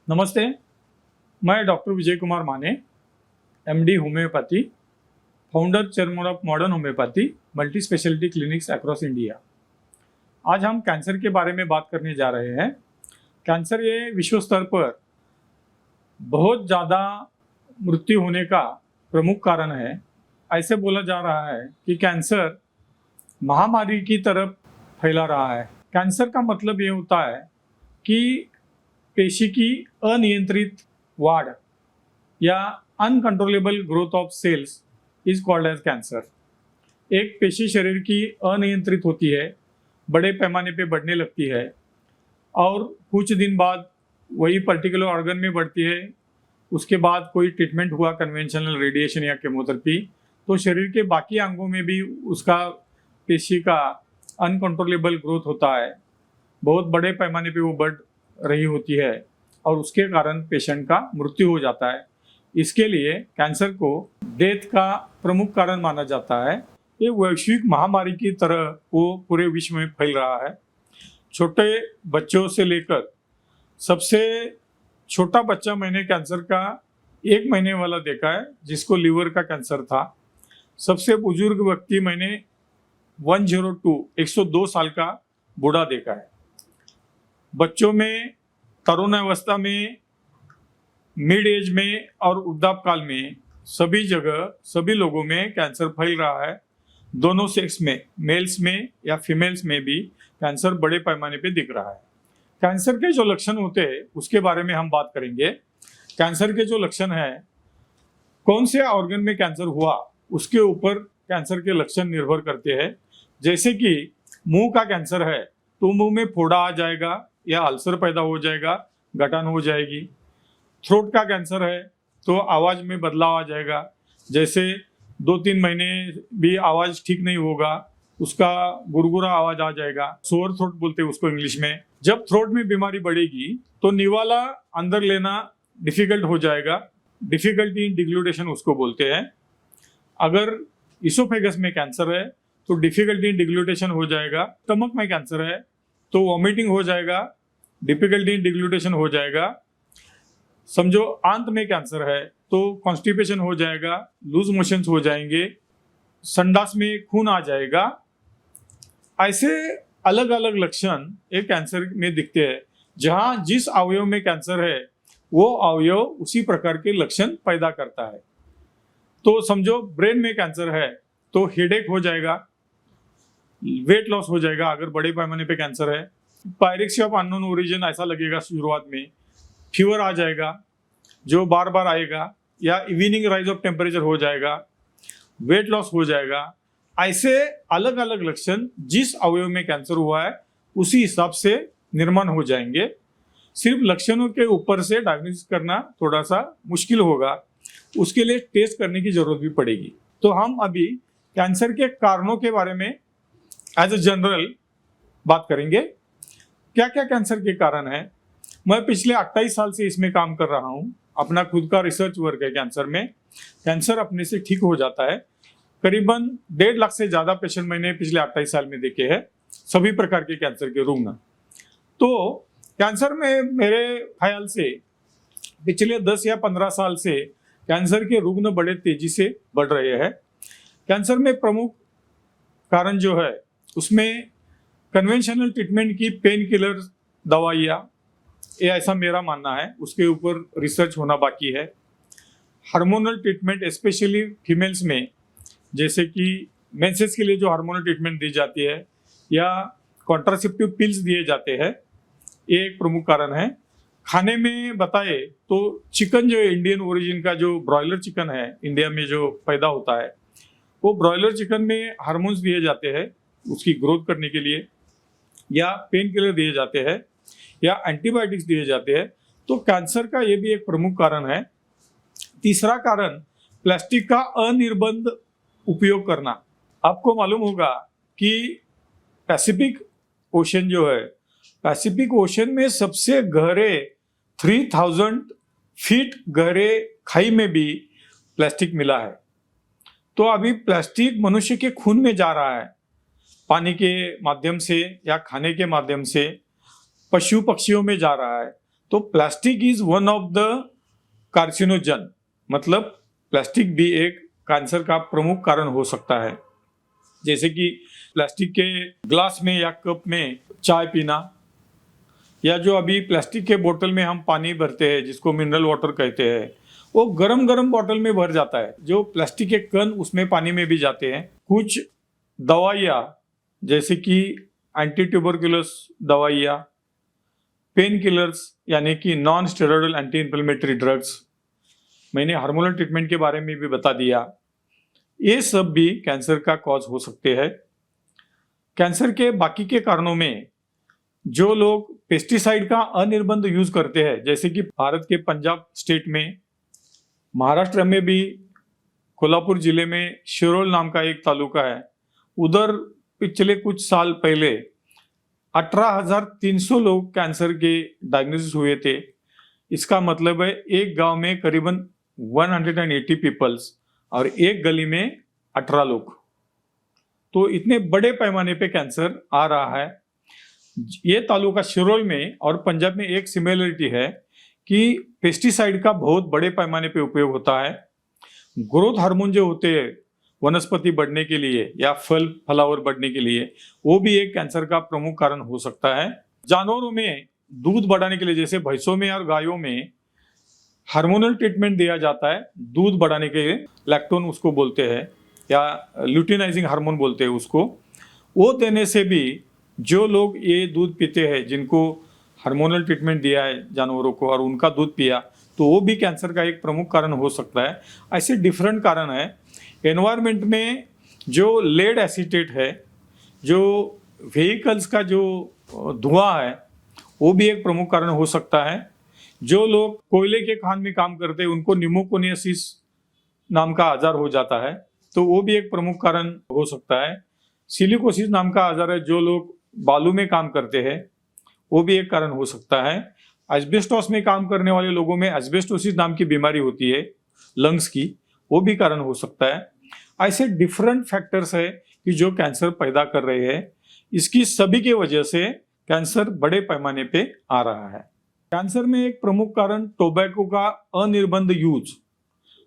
नमस्ते, मैं डॉक्टर विजय कुमार माने, MD homeopathy, founder chairman of modern homeopathy multi speciality clinics across India. आज हम कैंसर के बारे में बात करने जा रहे हैं। कैंसर ये विश्व स्तर पर बहुत ज़्यादा मृत्यु होने का प्रमुख कारण है। ऐसे बोला जा रहा है कि कैंसर महामारी की तरफ फैला रहा है। कैंसर का मतलब ये होता है कि पेशी की अनियंत्रित वाढ़ या uncontrollable growth of cells is called as cancer. एक पेशी शरीर की अनियंत्रित होती है, बड़े पैमाने पे बढ़ने लगती है और कुछ दिन बाद वही पर्टिकुलर ऑर्गन में बढ़ती है। उसके बाद कोई ट्रीटमेंट हुआ, कन्वेंशनल रेडिएशन या केमोथेरेपी, तो शरीर के बाकी अंगों में भी उसका पेशी का अनकंट्रोलेबल ग्रोथ होता है। बहुत बड़े पैमाने पे वो बढ़ रही होती है और उसके कारण पेशेंट का मृत्यु हो जाता है। इसके लिए कैंसर को डेथ का प्रमुख कारण माना जाता है। ये वैश्विक महामारी की तरह वो पूरे विश्व में फैल रहा है। छोटे बच्चों से लेकर सबसे छोटा बच्चा मैंने कैंसर का 1 महीने वाला देखा है जिसको लीवर का कैंसर था। सबसे बुजुर्ग व्यक्ति मैंने 102 साल का बूढ़ा देखा है। बच्चों में, तरुणावस्था में, मिड एज में और वृद्धापकाल में सभी जगह सभी लोगों में कैंसर फैल रहा है। दोनों सेक्स में, मेल्स में या फीमेल्स में भी कैंसर बड़े पैमाने पे दिख रहा है। कैंसर के जो लक्षण होते हैं उसके बारे में हम बात करेंगे। कैंसर के जो लक्षण है, कौन से ऑर्गन में कैंसर हुआ उसके ऊपर कैंसर के लक्षण निर्भर करते हैं। जैसे कि मुंह का कैंसर है तो मुंह में फोड़ा आ जाएगा या अल्सर पैदा हो जाएगा, गठान हो जाएगी। थ्रोट का कैंसर है तो आवाज में बदलाव आ जाएगा, जैसे 2-3 महीने भी आवाज ठीक नहीं होगा, उसका गुरगुरा आवाज आ जाएगा। सोअर थ्रोट बोलते हैं उसको इंग्लिश में। जब थ्रोट में बीमारी बढ़ेगी तो निवाला अंदर लेना डिफिकल्ट हो जाएगा, डिफिकल्टी इन डिग्लूटेशन उसको बोलते हैं। अगर इसोफेगस में कैंसर है तो डिफिकल्टी इन डिग्लूटेशन हो जाएगा। स्टमक में कैंसर है तो वॉमिटिंग हो जाएगा, डिफिकल्टी इन डिग्लूटेशन हो जाएगा। समझो आंत में कैंसर है तो कॉन्स्टिपेशन हो जाएगा, लूज मोशंस हो जाएंगे, संडास में खून आ जाएगा। ऐसे अलग अलग लक्षण एक कैंसर में दिखते हैं। जहां जिस अवयव में कैंसर है वो अवयव उसी प्रकार के लक्षण पैदा करता है। तो समझो ब्रेन में कैंसर है तो हेडेक हो जाएगा, वेट लॉस हो जाएगा अगर बड़े पैमाने पे कैंसर है। पायरेक्सिया ऑफ अननोन ओरिजिन ऐसा लगेगा शुरुआत में, फीवर आ जाएगा जो बार बार आएगा, या इवनिंग राइज ऑफ टेम्परेचर हो जाएगा, वेट लॉस हो जाएगा। ऐसे अलग अलग लक्षण जिस अवयव में कैंसर हुआ है उसी हिसाब से निर्माण हो जाएंगे। सिर्फ लक्षणों के ऊपर से डायग्नोसिस करना थोड़ा सा मुश्किल होगा, उसके लिए टेस्ट करने की जरूरत भी पड़ेगी। तो हम अभी कैंसर के कारणों के बारे में एज ए जनरल बात करेंगे। क्या क्या कैंसर के कारण है। मैं पिछले 28 साल से इसमें काम कर रहा हूँ। अपना खुद का रिसर्च वर्क है कैंसर में। कैंसर अपने से ठीक हो जाता है। करीबन 1.5 लाख से ज़्यादा पेशेंट मैंने पिछले 28 साल में देखे हैं, सभी प्रकार के कैंसर के रुग्ण। तो कैंसर में मेरे ख्याल से पिछले 10 या 15 साल से कैंसर के रुग्ण बड़े तेजी से बढ़ रहे हैं। कैंसर में प्रमुख कारण जो है उसमें कन्वेंशनल ट्रीटमेंट की पेन किलर दवाइयाँ, ये ऐसा मेरा मानना है, उसके ऊपर रिसर्च होना बाकी है। हार्मोनल ट्रीटमेंट स्पेशली फीमेल्स में, जैसे कि मेंसेस के लिए जो हार्मोनल ट्रीटमेंट दी जाती है या कॉन्ट्रासेप्टिव पिल्स दिए जाते हैं, ये एक प्रमुख कारण है। खाने में बताए तो चिकन जो इंडियन ओरिजिन का जो ब्रॉयलर चिकन है इंडिया में जो पैदा होता है, वो ब्रॉयलर चिकन में हार्मोन्स दिए जाते हैं उसकी ग्रोथ करने के लिए, या पेन किलर दिए जाते हैं या एंटीबायोटिक्स दिए जाते हैं। तो कैंसर का ये भी एक प्रमुख कारण है। तीसरा कारण प्लास्टिक का अनिर्बंध उपयोग करना। आपको मालूम होगा कि पैसिफिक ओशन जो है, पैसिफिक ओशन में सबसे गहरे 3000 फीट गहरे खाई में भी प्लास्टिक मिला है। तो अभी प्लास्टिक मनुष्य के खून में जा रहा है, पानी के माध्यम से या खाने के माध्यम से पशु पक्षियों में जा रहा है। तो plastic is one of the carcinogen, मतलब प्लास्टिक भी एक कैंसर का प्रमुख कारण हो सकता है। जैसे कि प्लास्टिक के ग्लास में या कप में चाय पीना, या जो अभी प्लास्टिक के बोतल में हम पानी भरते हैं जिसको मिनरल वाटर कहते हैं, वो गरम गरम बोतल में भर जाता है, जो प्लास्टिक के कण उसमें पानी में भी जाते हैं। कुछ दवाइयाँ जैसे कि एंटी ट्यूबरकुलस दवाइयाँ, पेन किलर्स यानी कि non steroidal anti inflammatory drugs, मैंने हार्मोनल ट्रीटमेंट के बारे में भी बता दिया, ये सब भी कैंसर का कॉज हो सकते हैं। कैंसर के बाकी के कारणों में जो लोग पेस्टिसाइड का अनिर्बंध यूज करते हैं, जैसे कि भारत के पंजाब स्टेट में, महाराष्ट्र में भी कोल्हापुर जिले में शिरोल नाम का एक तालुका है, उधर पिछले कुछ साल पहले 18,300 लोग कैंसर के डायग्नोसिस हुए थे। इसका मतलब है एक गांव में करीबन 180 पीपल्स और एक गली में 18 लोग। तो इतने बड़े पैमाने पे कैंसर आ रहा है। ये तालुका शिरोल में और पंजाब में एक सिमिलरिटी है कि पेस्टिसाइड का बहुत बड़े पैमाने पे उपयोग होता है। ग्रोथ हार्मोन जो होते हैं वनस्पति बढ़ने के लिए या फल फलावर बढ़ने के लिए, वो भी एक कैंसर का प्रमुख कारण हो सकता है। जानवरों में दूध बढ़ाने के लिए, जैसे भैंसों में और गायों में हार्मोनल ट्रीटमेंट दिया जाता है दूध बढ़ाने के लिए, लैक्टोन उसको बोलते हैं या ल्यूटिनाइजिंग हार्मोन बोलते हैं उसको। वो देने से भी जो लोग ये दूध पीते हैं, जिनको हार्मोनल ट्रीटमेंट दिया है जानवरों को और उनका दूध पिया, तो वो भी कैंसर का एक प्रमुख कारण हो सकता है। ऐसे डिफरेंट कारण है। एनवायरनमेंट में जो लेड एसीटेट है, जो व्हीकल्स का जो धुआं है, वो भी एक प्रमुख कारण हो सकता है। जो लोग कोयले के खान में काम करते हैं उनको निमोकोनियासिस नाम का आजार हो जाता है, तो वो भी एक प्रमुख कारण हो सकता है। सिलिकोसिस नाम का आजार है, जो लोग बालू में काम करते हैं, वो भी एक कारण हो सकता है। एस्बेस्टोस में काम करने वाले लोगों में एस्बेस्टोसिस नाम की बीमारी होती है लंग्स की, वो भी कारण हो सकता है। ऐसे डिफरेंट फैक्टर्स है कि जो कैंसर पैदा कर रहे हैं। इसकी सभी की वजह से कैंसर बड़े पैमाने पे आ रहा है। कैंसर में एक प्रमुख कारण टोबैको का अनिर्बंध यूज,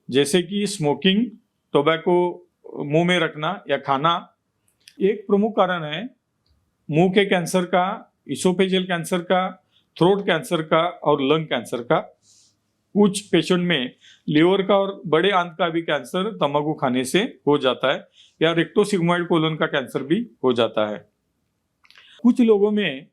जैसे कि स्मोकिंग, टोबैको मुंह में रखना या खाना, एक प्रमुख कारण है। मुंह के कैंसर का, इसोफेजियल कैंसर का, थ्रोट कैंसर का और लंग कैंसर का। कुछ पेशेंट में लिवर का और बड़े आंत का भी कैंसर तंबाकू खाने से हो जाता है, या रेक्टोसिग्मोइड कोलन का कैंसर भी हो जाता है। कुछ लोगों में,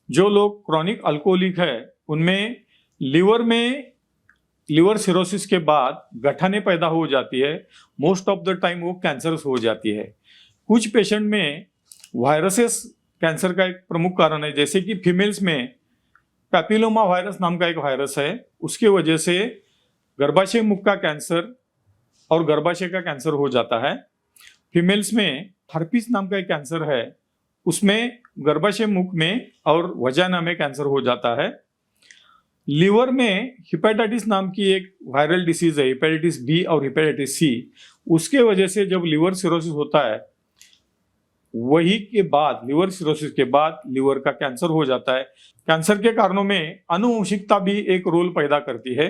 जो लोग क्रॉनिक अल्कोहलिक है, उनमें लिवर सिरोसिस के बाद गठाने पैदा हो जाती है। मोस्ट ऑफ द टाइम वो कैंसरस हो जाती है। कुछ पेशेंट में वायरसेस कैंसर का एक प्रमुख कारण है, जैसे कि फीमेल्स में पैपिलोमा वायरस नाम का एक वायरस है, उसके वजह से गर्भाशय मुख का कैंसर और गर्भाशय का कैंसर हो जाता है। फीमेल्स में हर्पीस नाम का एक कैंसर है, उसमें गर्भाशय मुख में और वजाना में कैंसर हो जाता है। लिवर में हिपेटाइटिस नाम की एक वायरल डिसीज है, हिपेटाइटिस बी और हिपेटाइटिस सी, उसके वजह से जब लिवर सिरोसिस होता है, वही के बाद लिवर सिरोसिस के बाद लिवर का कैंसर हो जाता है। कैंसर के कारणों में आनुवंशिकता भी एक रोल पैदा करती है।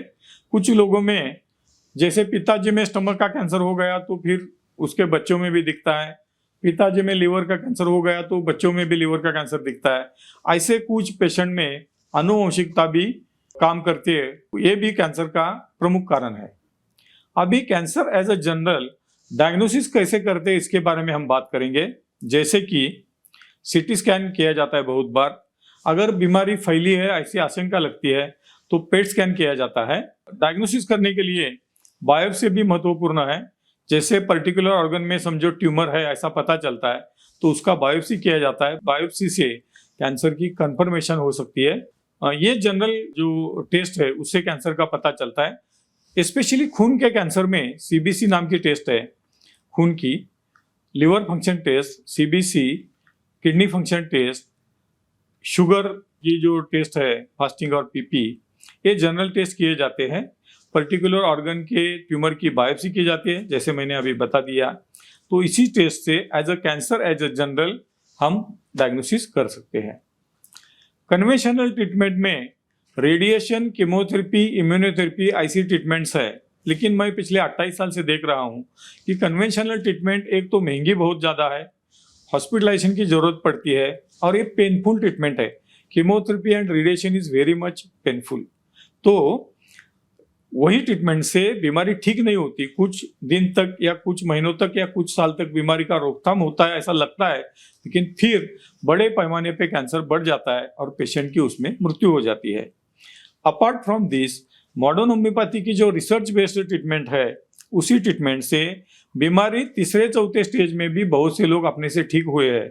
कुछ लोगों में, जैसे पिताजी में स्टमक का कैंसर हो गया तो फिर उसके बच्चों में भी दिखता है, पिताजी में लिवर का कैंसर हो गया तो बच्चों में भी लिवर का कैंसर दिखता है। ऐसे कुछ पेशेंट में आनुवंशिकता भी काम करती है, ये भी कैंसर का प्रमुख कारण है। अभी cancer as a general diagnosis कैसे करते हैं इसके बारे में हम बात करेंगे। जैसे कि सीटी स्कैन किया जाता है बहुत बार, अगर बीमारी फैली है ऐसी आशंका लगती है तो पेट स्कैन किया जाता है। डायग्नोसिस करने के लिए बायोप्सी भी महत्वपूर्ण है। जैसे पर्टिकुलर ऑर्गन में समझो ट्यूमर है ऐसा पता चलता है तो उसका बायोप्सी किया जाता है। बायोप्सी से कैंसर की कंफर्मेशन हो सकती है। ये जनरल जो टेस्ट है उससे कैंसर का पता चलता है। स्पेशली खून के कैंसर में सीबीसी नाम की टेस्ट है, खून की liver function test, CBC, kidney function test, sugar की जो टेस्ट है फास्टिंग और पीपी, ये जनरल टेस्ट किए जाते हैं। पर्टिकुलर ऑर्गन के ट्यूमर की बायोप्सी की जाती है, जैसे मैंने अभी बता दिया। तो इसी टेस्ट से as a cancer as a general हम डायग्नोसिस कर सकते हैं। कन्वेंशनल ट्रीटमेंट में रेडिएशन, कीमोथेरेपी, इम्यूनोथेरेपी ऐसी ट्रीटमेंट्स है, लेकिन मैं पिछले 28 साल से देख रहा हूँ कि कन्वेंशनल ट्रीटमेंट एक तो महंगी बहुत ज़्यादा है, हॉस्पिटलाइजेशन की ज़रूरत पड़ती है और ये पेनफुल ट्रीटमेंट है। Chemotherapy and radiation is very much painful. तो वही ट्रीटमेंट से बीमारी ठीक नहीं होती, कुछ दिन तक या कुछ महीनों तक या कुछ साल तक बीमारी का रोकथाम होता है ऐसा लगता है, लेकिन फिर बड़े पैमाने पे कैंसर बढ़ जाता है और पेशेंट की उसमें मृत्यु हो जाती है। Apart from this, modern homeopathy की जो रिसर्च बेस्ड ट्रीटमेंट है, उसी ट्रीटमेंट से बीमारी तीसरे चौथे स्टेज में भी बहुत से लोग अपने से ठीक हुए हैं।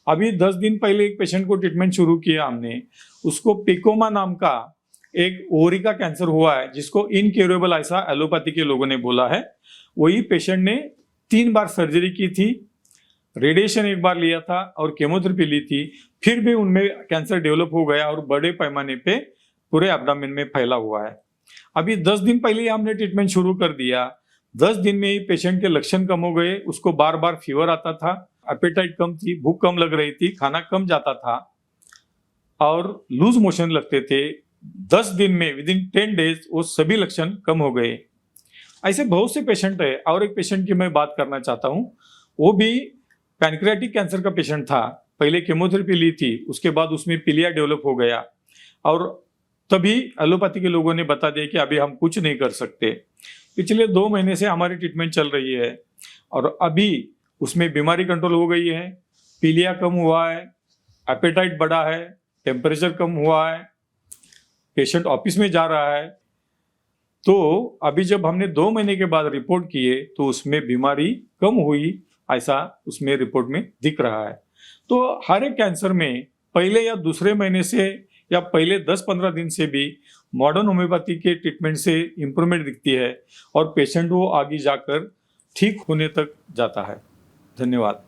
अभी 10 दिन पहले एक पेशेंट को ट्रीटमेंट शुरू किया हमने, उसको पिकोमा नाम का एक ओवरी का कैंसर हुआ है, जिसको इनक्योरेबल ऐसा एलोपैथी के लोगों ने बोला है। वही पेशेंट ने 3 बार सर्जरी की थी, रेडिएशन 1 बार लिया था और केमोथेरेपी ली थी, फिर भी उनमें कैंसर डेवलप हो गया और बड़े पैमाने पे पूरे एब्डोमेन में फैला हुआ है। अभी 10 दिन पहले ही हमने ट्रीटमेंट शुरू कर दिया। 10 दिन में ही पेशेंट के लक्षण कम हो गए, उसको बार बार फीवर आता था, एपेटाइट कम थी, भूख कम लग रही थी, खाना कम जाता था और लूज मोशन लगते थे। 10 दिन में विद इन 10 डेज वो सभी लक्षण कम हो गए। ऐसे बहुत से पेशेंट है। और एक पेशेंट की मैं बात करना चाहता हूँ, वो भी पैनक्रियाटिक कैंसर का पेशेंट था। पहले केमोथेरेपी ली थी, उसके बाद उसमें पीलिया डेवलप हो गया और तभी एलोपैथी के लोगों ने बता दिया कि अभी हम कुछ नहीं कर सकते। पिछले 2 महीने से हमारी ट्रीटमेंट चल रही है और अभी उसमें बीमारी कंट्रोल हो गई है, पीलिया कम हुआ है, एपेटाइट बढ़ा है, टेम्परेचर कम हुआ है, पेशेंट ऑफिस में जा रहा है। तो अभी जब हमने 2 महीने के बाद रिपोर्ट किए तो उसमें बीमारी कम हुई ऐसा उसमें रिपोर्ट में दिख रहा है। तो हर एक कैंसर में पहले या दूसरे महीने से या पहले 10-15 दिन से भी मॉडर्न होम्योपैथी के ट्रीटमेंट से इम्प्रूवमेंट दिखती है और पेशेंट वो आगे जाकर ठीक होने तक जाता है। धन्यवाद।